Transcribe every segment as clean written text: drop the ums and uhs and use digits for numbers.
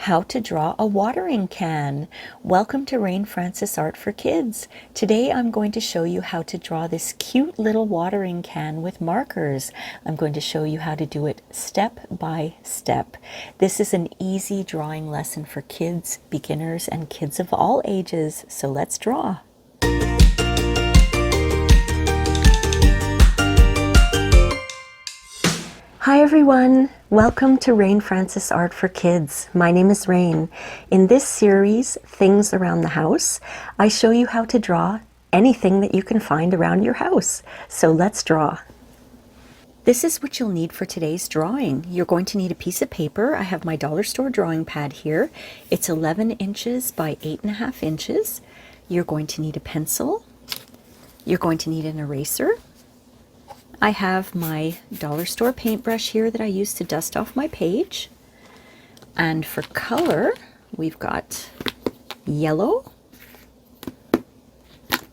how to draw a watering can. Welcome to Rain Francis Art for Kids. Today I'm going to show you how to draw this cute little watering can with markers. I'm going to show you how to do it step by step. This is an easy drawing lesson for kids, beginners, and kids of all ages. So let's draw. Hi everyone, welcome to Rain Francis Art for Kids. My name is Rain. In this series, Things Around the House, I show you how to draw anything that you can find around your house. So let's draw. This is what you'll need for today's drawing. You're going to need a piece of paper. I have my dollar store drawing pad here. It's 11 inches by 8.5 inches. You're going to need a pencil. You're going to need an eraser. I have my dollar store paintbrush here that I use to dust off my page. And for color, we've got yellow,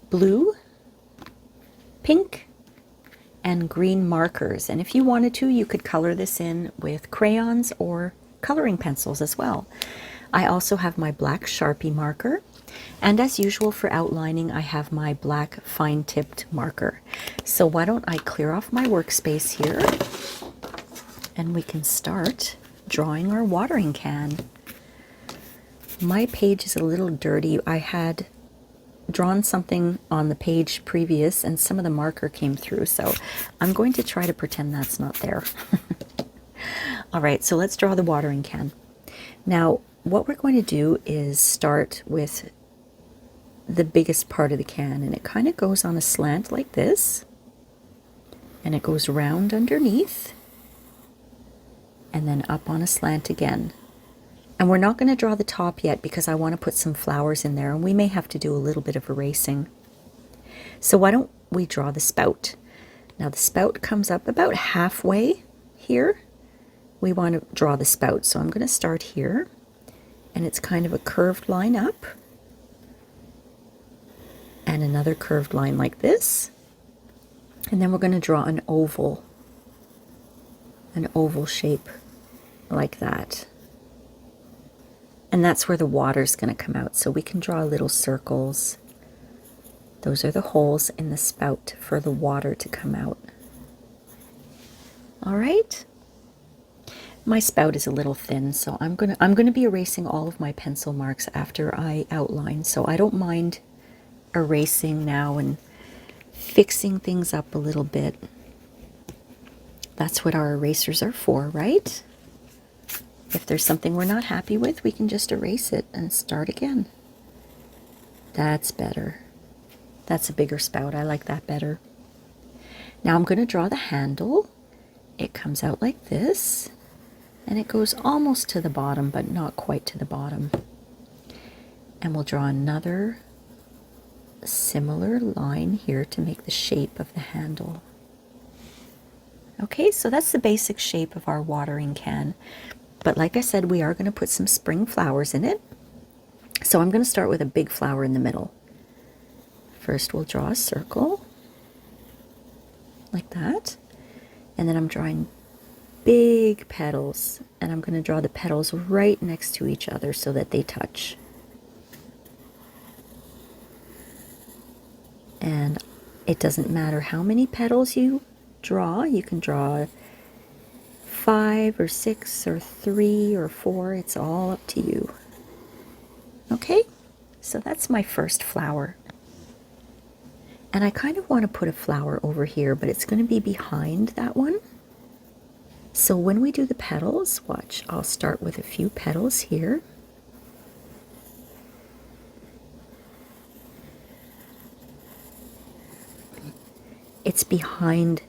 blue, pink, and green markers. And if you wanted to, you could color this in with crayons or coloring pencils as well. I also have my black Sharpie marker. And as usual for outlining, I have my black fine-tipped marker. So why don't I clear off my workspace here and we can start drawing our watering can. My page is a little dirty. I had drawn something on the page previous and some of the marker came through, so I'm going to try to pretend that's not there. All right, so let's draw the watering can. Now, what we're going to do is start with the biggest part of the can, and it kind of goes on a slant like this, and it goes round underneath and then up on a slant again. And we're not going to draw the top yet because I want to put some flowers in there, and we may have to do a little bit of erasing. So why don't we draw the spout? Now the spout comes up about halfway here. We want to draw the spout, so I'm going to start here, and it's kind of a curved line up and another curved line like this, and then we're going to draw an oval shape like that, and that's where the water's going to come out. So we can draw little circles. Those are the holes in the spout for the water to come out. All right, my spout is a little thin, so I'm going to be erasing all of my pencil marks after I outline, so I don't mind erasing now and fixing things up a little bit. That's what our erasers are for, right? If there's something we're not happy with, we can just erase it and start again. That's better. That's a bigger spout. I like that better. Now I'm going to draw the handle. It comes out like this, and it goes almost to the bottom, but not quite to the bottom. And we'll draw another similar line here to make the shape of the handle. Okay, so that's the basic shape of our watering can. But like I said, we are going to put some spring flowers in it. So I'm going to start with a big flower in the middle. First we'll draw a circle like that. And then I'm drawing big petals, and I'm going to draw the petals right next to each other so that they touch. And it doesn't matter how many petals you draw. You can draw 5 or 6 or 3 or 4. It's all up to you. Okay, so that's my first flower. And I kind of want to put a flower over here, but it's going to be behind that one. So when we do the petals, watch, I'll start with a few petals here. It's behind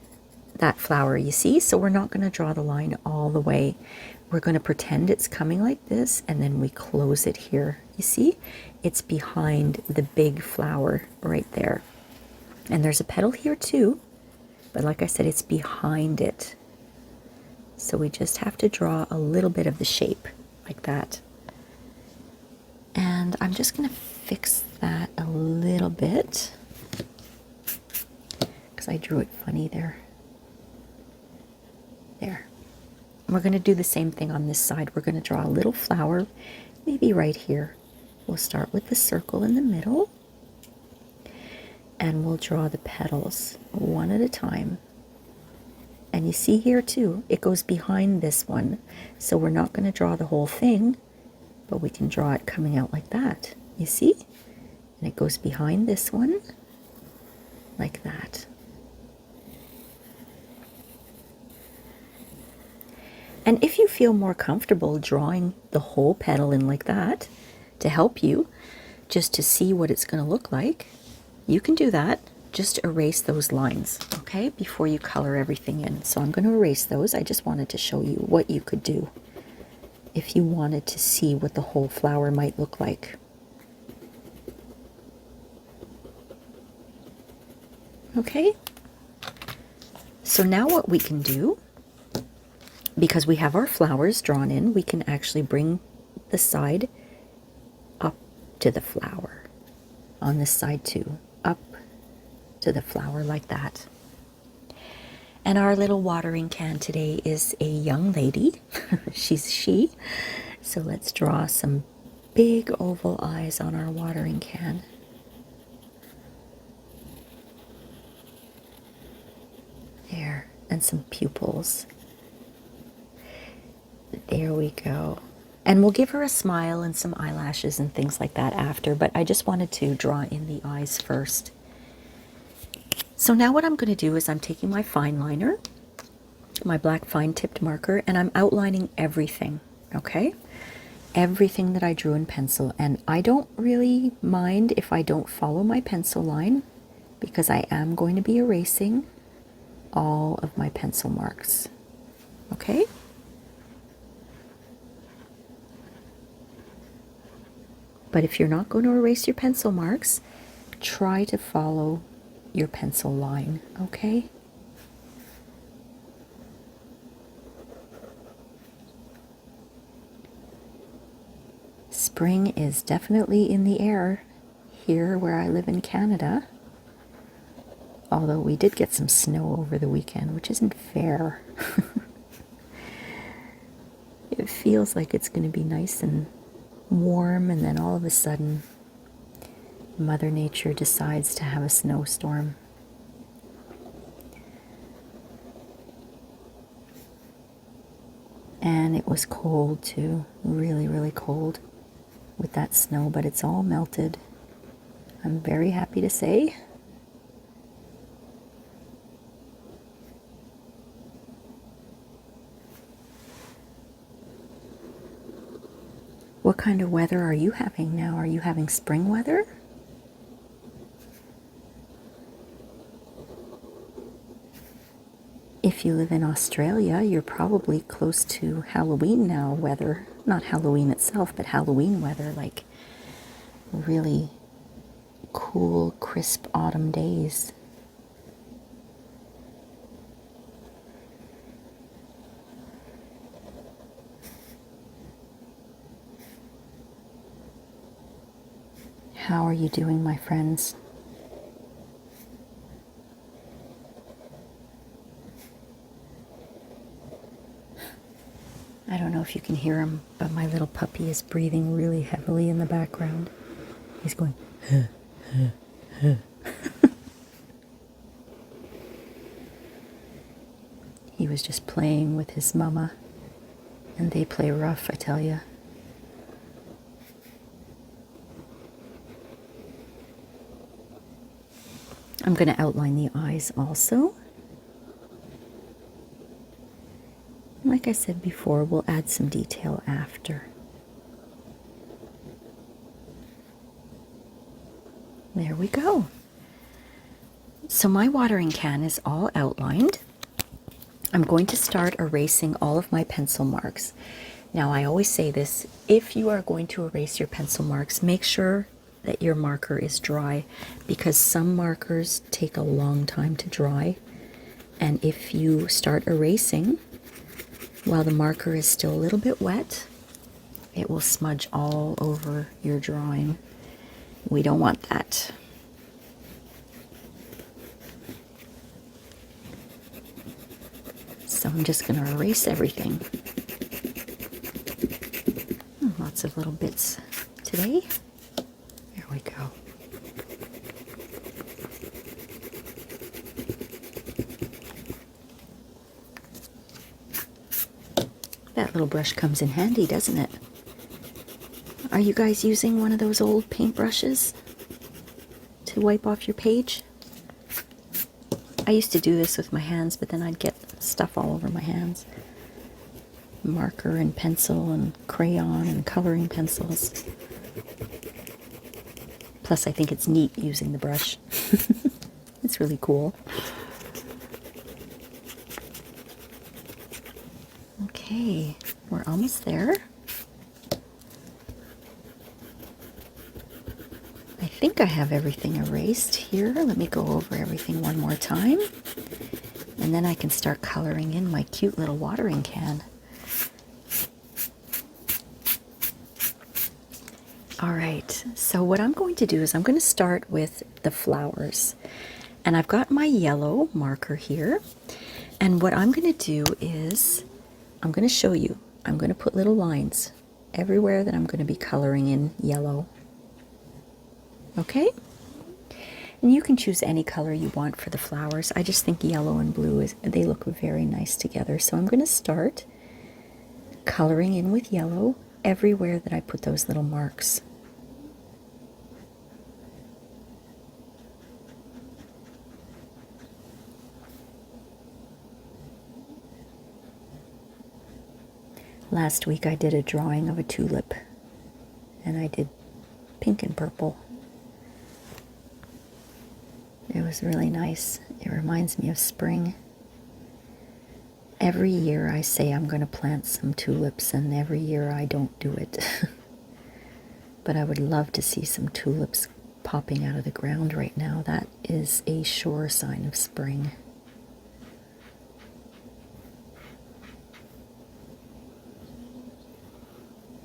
that flower, you see? So we're not going to draw the line all the way. We're going to pretend it's coming like this, and then we close it here. You see? It's behind the big flower right there. And there's a petal here too, but like I said, it's behind it. So we just have to draw a little bit of the shape like that. And I'm just going to fix that a little bit, I drew it funny there. There. We're going to do the same thing on this side. We're going to draw a little flower, maybe right here. We'll start with the circle in the middle, and we'll draw the petals one at a time. And you see here too, it goes behind this one. So we're not going to draw the whole thing, but we can draw it coming out like that. You see? And it goes behind this one, like that. And if you feel more comfortable drawing the whole petal in like that, to help you, just to see what it's going to look like, you can do that. Just erase those lines, okay, before you color everything in. So I'm going to erase those. I just wanted to show you what you could do if you wanted to see what the whole flower might look like. Okay, so now what we can do, because we have our flowers drawn in, we can actually bring the side up to the flower on this side too, up to the flower like that. And our little watering can today is a young lady. She's she. So let's draw some big oval eyes on our watering can. There, and some pupils. There we go. And we'll give her a smile and some eyelashes and things like that after, but I just wanted to draw in the eyes first. So now what I'm going to do is I'm taking my fine liner, my black fine tipped marker, and I'm outlining everything, okay? Everything that I drew in pencil. And I don't really mind if I don't follow my pencil line, because I am going to be erasing all of my pencil marks, okay? But if you're not going to erase your pencil marks, try to follow your pencil line, okay? Spring is definitely in the air here where I live in Canada. Although we did get some snow over the weekend, which isn't fair. It feels like it's going to be nice and warm, and then all of a sudden Mother Nature decides to have a snowstorm. And it was cold too, really, really cold with that snow, but it's all melted. I'm very happy to say. What kind of weather are you having now? Are you having spring weather? If you live in Australia, you're probably close to Halloween now weather. Not Halloween itself, but Halloween weather, like really cool, crisp autumn days. How are you doing, my friends? I don't know if you can hear him, but my little puppy is breathing really heavily in the background. He's going, huh, huh, huh. He was just playing with his mama, and they play rough, I tell you. I'm going to outline the eyes also. Like I said before, we'll add some detail after. There we go. So my watering can is all outlined. I'm going to start erasing all of my pencil marks. Now, I always say this, if you are going to erase your pencil marks, make sure that your marker is dry, because some markers take a long time to dry. And if you start erasing while the marker is still a little bit wet, it will smudge all over your drawing. We don't want that. So I'm just going to erase everything. lots of little bits today. There we go. That little brush comes in handy, doesn't it? Are you guys using one of those old paint brushes to wipe off your page? I used to do this with my hands, but then I'd get stuff all over my hands. Marker and pencil and crayon and coloring pencils. Plus, I think it's neat using the brush. It's really cool. Okay, we're almost there. I think I have everything erased here. Let me go over everything one more time. And then I can start coloring in my cute little watering can. All right, so what I'm going to do is I'm going to start with the flowers. And I've got my yellow marker here. And what I'm going to do is I'm going to show you. I'm going to put little lines everywhere that I'm going to be coloring in yellow. Okay? And you can choose any color you want for the flowers. I just think yellow and blue, they look very nice together. So I'm going to start coloring in with yellow everywhere that I put those little marks. Last week I did a drawing of a tulip, and I did pink and purple. It was really nice. It reminds me of spring. Every year I say I'm going to plant some tulips, and every year I don't do it. But I would love to see some tulips popping out of the ground right now. That is a sure sign of spring.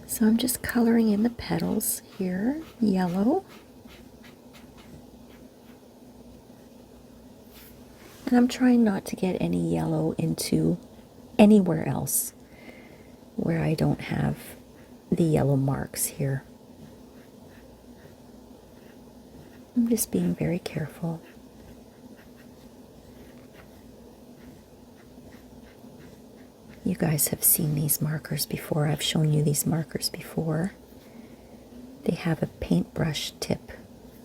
So I'm just coloring in the petals here, yellow. And I'm trying not to get any yellow into anywhere else where I don't have the yellow marks here. I'm just being very careful. You guys have seen these markers before. I've shown you these markers before. They have a paintbrush tip,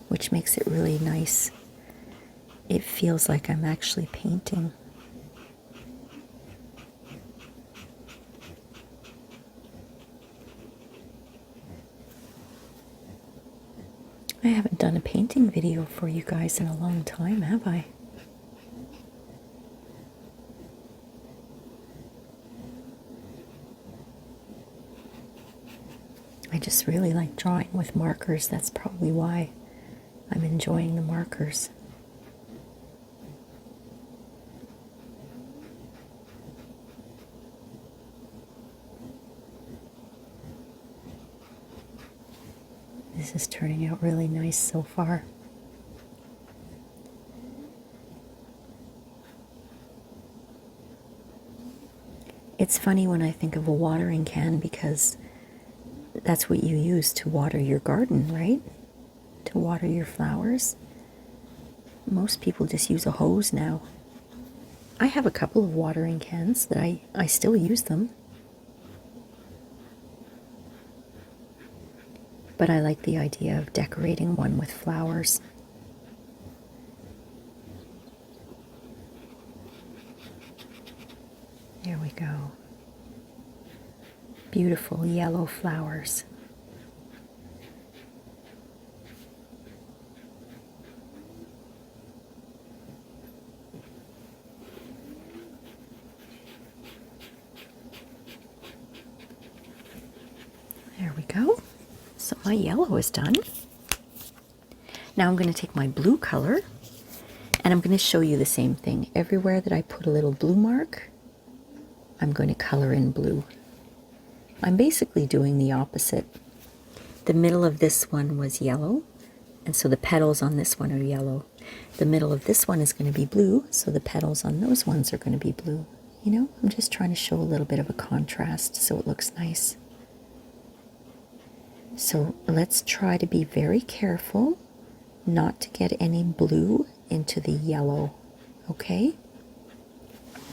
which makes it really nice. It feels like I'm actually painting. I haven't done a painting video for you guys in a long time, have I? I just really like drawing with markers. That's probably why I'm enjoying the markers. This is turning out really nice so far. It's funny when I think of a watering can, because that's what you use to water your garden, right? To water your flowers. Most people just use a hose now. I have a couple of watering cans that I still use them. But I like the idea of decorating one with flowers. There we go. Beautiful yellow flowers. There we go. So my yellow is done. Now I'm going to take my blue color, and I'm going to show you the same thing. Everywhere that I put a little blue mark, I'm going to color in blue. I'm basically doing the opposite. The middle of this one was yellow, and so the petals on this one are yellow. The middle of this one is going to be blue, so the petals on those ones are going to be blue. You know, I'm just trying to show a little bit of a contrast so it looks nice. So let's try to be very careful not to get any blue into the yellow, okay?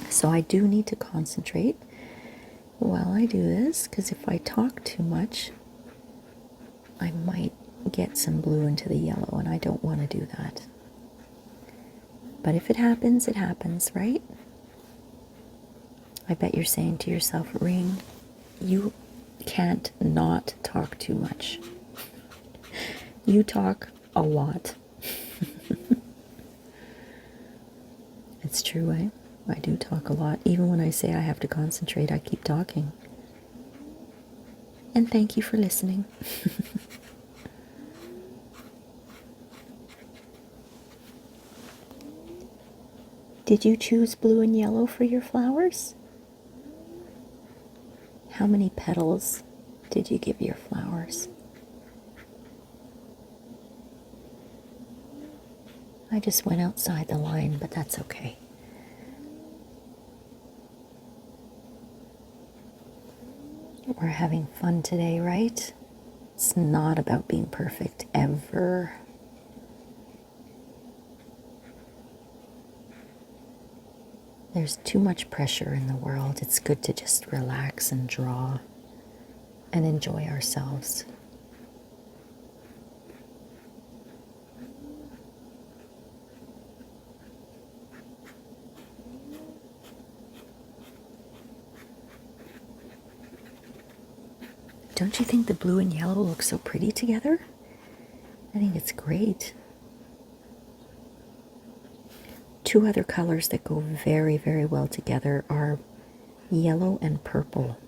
So I do need to concentrate while I do this, because if I talk too much, I might get some blue into the yellow, and I don't want to do that. But if it happens, right? I bet you're saying to yourself, Ring, you can't not talk too much. You talk a lot. It's true, eh? I do talk a lot. Even when I say I have to concentrate, I keep talking. And thank you for listening. Did you choose blue and yellow for your flowers? How many petals did you give your flowers? I just went outside the line, but that's okay. We're having fun today, right? It's not about being perfect ever. There's too much pressure in the world. It's good to just relax and draw and enjoy ourselves. Don't you think the blue and yellow look so pretty together? I think it's great. Two other colors that go very, very well together are yellow and purple.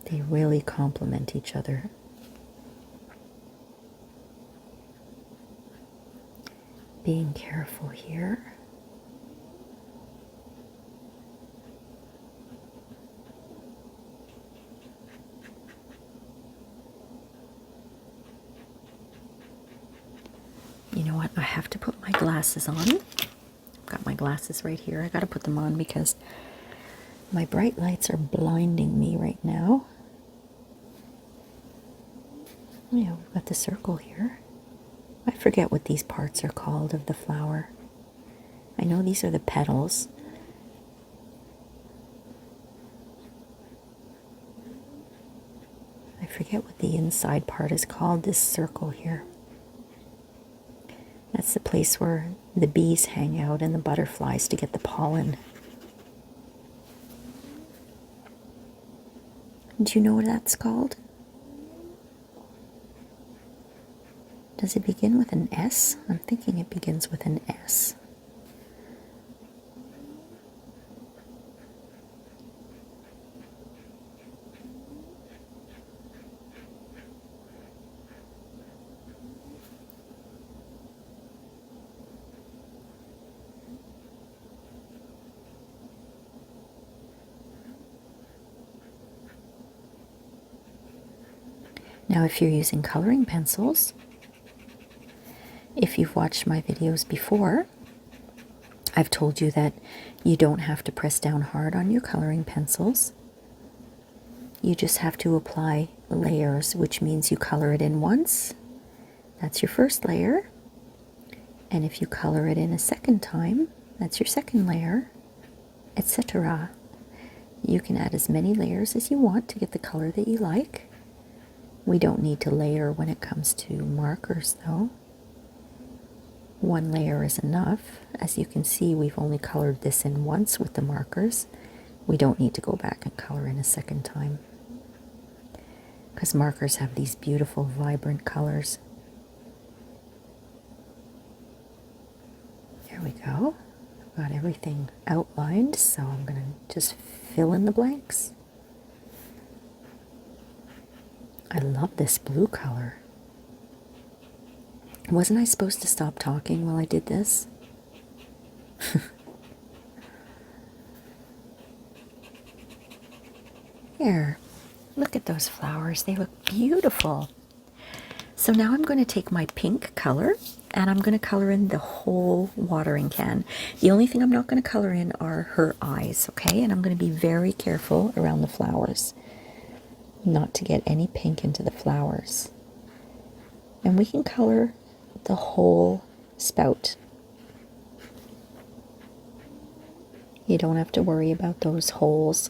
They really complement each other. Being careful here. You know what? I have to put my glasses on. I've got my glasses right here. I got to put them on because my bright lights are blinding me right now. Yeah, we've got the circle here. I forget what these parts are called of the flower. I know these are the petals. I forget what the inside part is called, this circle here. That's the place where the bees hang out and the butterflies to get the pollen. Do you know what that's called? Does it begin with an S? I'm thinking it begins with an S. Now, if you're using coloring pencils, if you've watched my videos before, I've told you that you don't have to press down hard on your coloring pencils. You just have to apply layers, which means you color it in once. That's your first layer. And if you color it in a second time, that's your second layer, etc. You can add as many layers as you want to get the color that you like. We don't need to layer when it comes to markers, though. One layer is enough. As you can see, we've only colored this in once with the markers. We don't need to go back and color in a second time, because markers have these beautiful, vibrant colors. There we go. I've got everything outlined, so I'm going to just fill in the blanks. I love this blue color. Wasn't I supposed to stop talking while I did this? Here, look at those flowers. They look beautiful. So now I'm going to take my pink color and I'm going to color in the whole watering can. The only thing I'm not going to color in are her eyes, okay? And I'm going to be very careful around the flowers. not to get any pink into the flowers. And we can color the whole spout. You don't have to worry about those holes.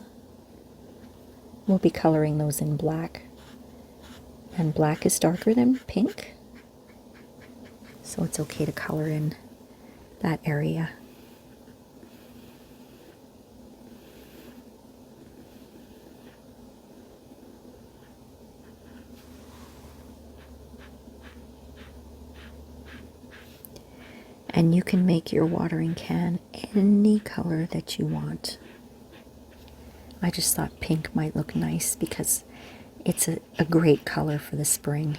We'll be coloring those in black. And black is darker than pink, so it's okay to color in that area. And you can make your watering can any color that you want. I just thought pink might look nice because it's a great color for the spring.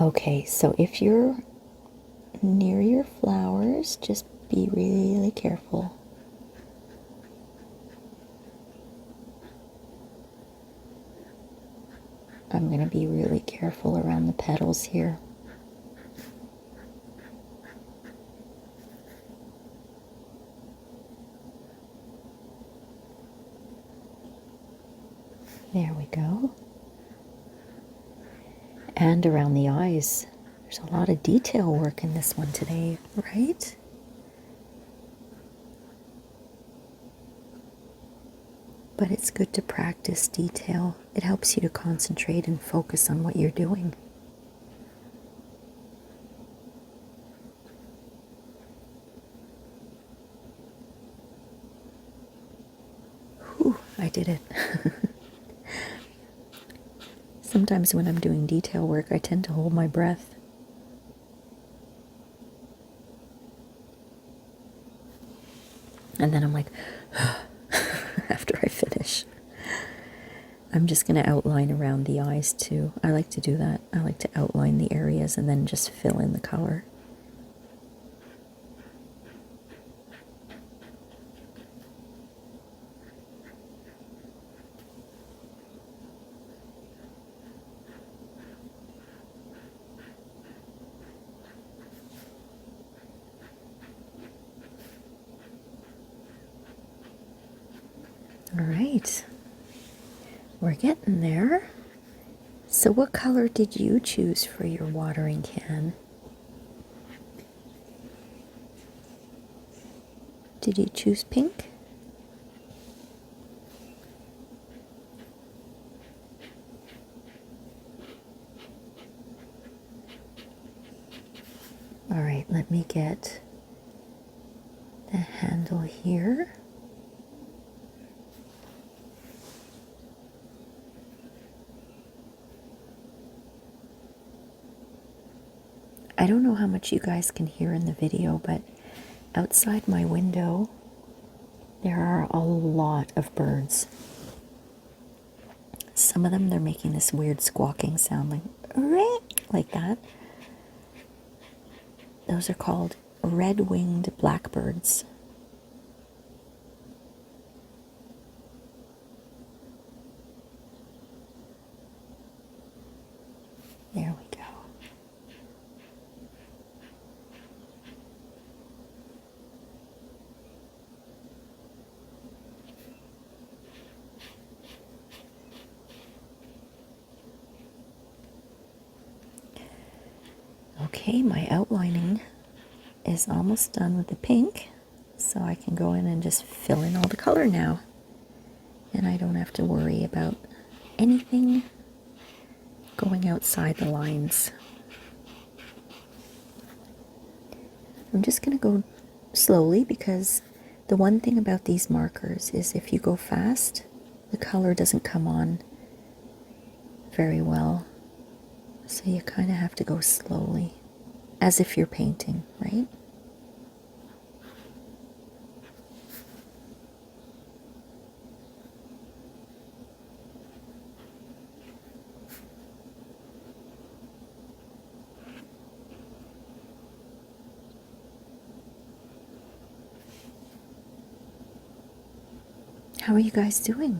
Okay, so if you're near your flowers, just be really careful. I'm going to be really careful around the petals here. There we go. And around the eyes. There's a lot of detail work in this one today, right? But it's good to practice detail. It helps you to concentrate and focus on what you're doing. Whew, I did it. Sometimes when I'm doing detail work, I tend to hold my breath. And then I'm like, after I finish. I'm just going to outline around the eyes too. I like to do that. I like to outline the areas and then just fill in the color. All right, we're getting there. So what color did you choose for your watering can? Did you choose pink? All right, let me get the handle here. I don't know how much you guys can hear in the video, but outside my window, there are a lot of birds. Some of them, they're making this weird squawking sound, like that. Those are called red-winged blackbirds. There we go. Okay, my outlining is almost done with the pink, so I can go in and just fill in all the color now. And I don't have to worry about anything going outside the lines. I'm just going to go slowly because the one thing about these markers is if you go fast, the color doesn't come on very well. So you kind of have to go slowly, as if you're painting, right? How are you guys doing?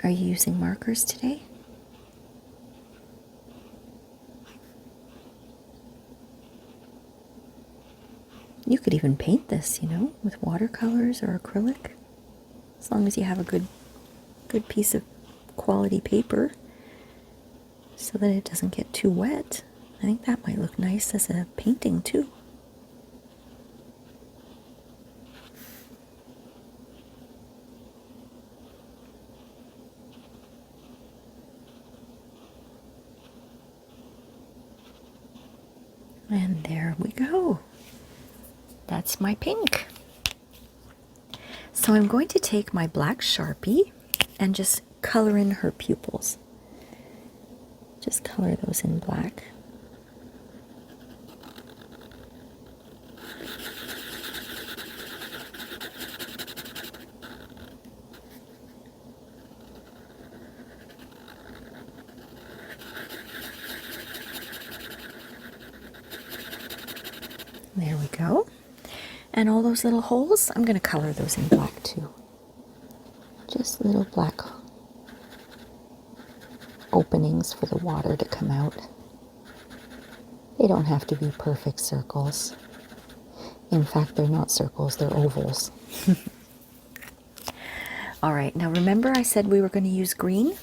Are you using markers today? You could even paint this, you know, with watercolors or acrylic, as long as you have a good piece of quality paper so that it doesn't get too wet. I think that might look nice as a painting too. And there we go. That's my pink. So I'm going to take my black Sharpie and just color in her pupils. Just color those in black. There we go. And all those little holes, I'm going to color those in black too. Just little black openings for the water to come out. They don't have to be perfect circles. In fact, they're not circles, they're ovals. All right, now remember I said we were going to use green?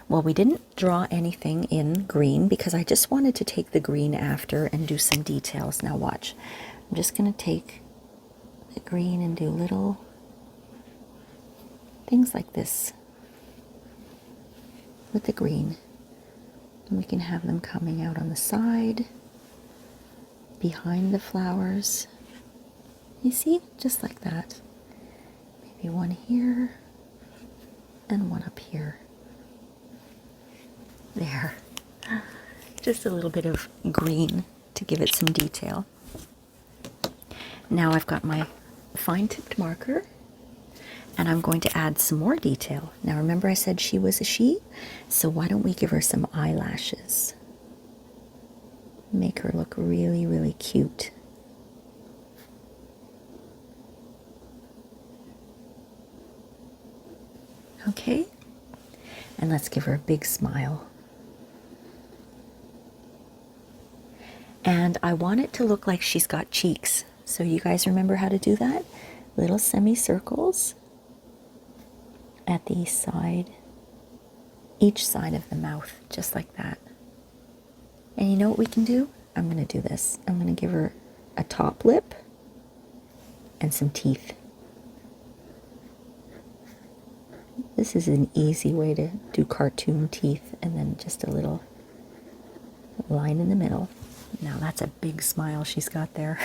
Well, we didn't draw anything in green because I just wanted to take the green after and do some details. Now watch. I'm just going to take the green and do little things like this with the green. And we can have them coming out on the side, behind the flowers. You see? Just like that. Maybe one here and one up here. There. Just a little bit of green to give it some detail. Now I've got my fine-tipped marker and I'm going to add some more detail. Now remember I said she was a she, so why don't we give her some eyelashes? Make her look really, really cute. Okay, and let's give her a big smile. And I want it to look like she's got cheeks. So you guys remember how to do that? Little semicircles at the side, each side of the mouth, just like that. And you know what we can do? I'm going to do this. I'm going to give her a top lip and some teeth. This is an easy way to do cartoon teeth, and then just a little line in the middle. Now that's a big smile she's got there.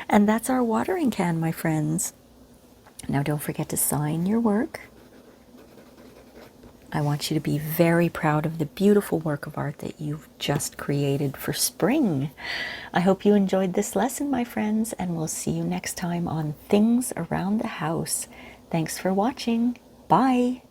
And that's our watering can, my friends. Now don't forget to sign your work. I want you to be very proud of the beautiful work of art that you've just created for spring. I hope you enjoyed this lesson, my friends, and we'll see you next time on Things Around the House. Thanks for watching. Bye.